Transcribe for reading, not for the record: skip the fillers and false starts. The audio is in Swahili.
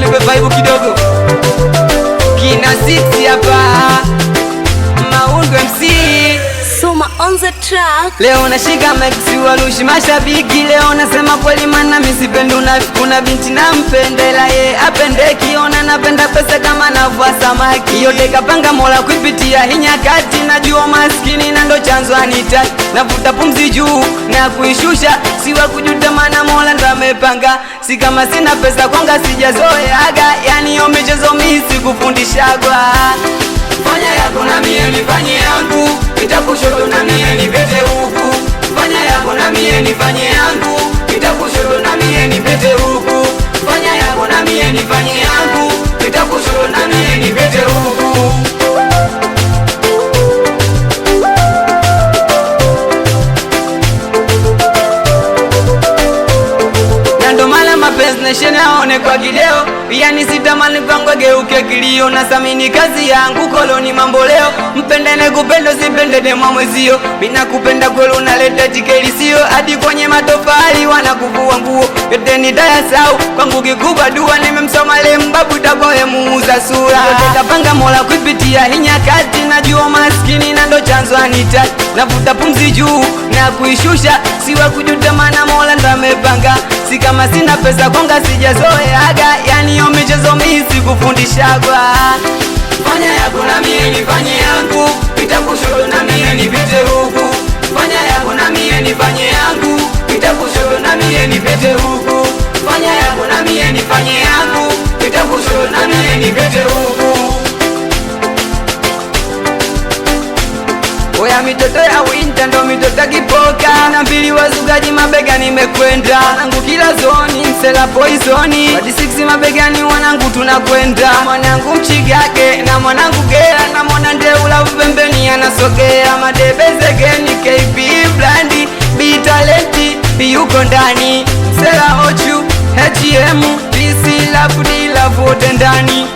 nipe vibe kidogo. Kina Six hapa, Maundu MC Suma on the track. leo nashika maxi walushi mashabiki. Leo nasema kweli mana misipendi unafiki. Kuna binti nampendela ye apendeki. Ona napenda pesa kama navua samaki. Yote kapanga Mola kuipitia hii nyakati. Najua maskini na ndo chanzo anitaki. Navuta pumzi juu na kuishusha. Siwa kujuta mana Mola ndo amepanga. Si kama sina pesa kwanga sijazoeaga. Yani yo michezo mimi sikufundishagwa. Fanya yako na mie nifanye yangu. Itakushoto na mie nipete huku. Fanya yako na mie nifanye yangu. Itakushoto na mie nipete huku. Fanya yako na mie nifanye yangu. Itakushoto na mie nipete huku. Nando mala mapenzi neshene aone kwa gideo. Yani sitamani kwangu geuke kilio. Nasamini kazi yangu koloni mambo leo. Mpendene kupendo sipendene mwezio. Mina kupenda kwelu unaleta jikelisio. Hadi kwenye matofali wanakuvua nguo. Yote nitayasau kwangu kikubwa dua. Nimemsoma le mbabu takoe muuza sura. Yote kapanga Mola kuipitia hii nyakati. Najua maskini na ndo chanzo anitaki. Navuta pumzi juu na kuishusha. Siwa kujuta mana Mola ndo amepanga. Si kama sina pesa konga sijazoeaga. Yani yo michezo mimi sikufundishagwa. Fanya yako na mie nifanye yangu. Itakushoto na mie nipite huku. Fanya yako na mie nifanye yangu. Itakushoto na mie nipite huku. Fanya yako na mie nifanye yangu. Itakushoto na mie nipite huku. Oya mitoto ya winter ndo mitoto kipoka. Na mbili wazugaji mabega nimekwenda. Wanangu kila zoni msela poisoni. Wadi 6 mabegani wanangu tunakwenda. Mwanangu mchigake na mwanangu gera. Na mwana ndeula pembeni anasogea. Madebe zegeni KP Blandi B-Talenti yuko ndani. Msela Ochu HM DC Lafu di Lafu wote ndani.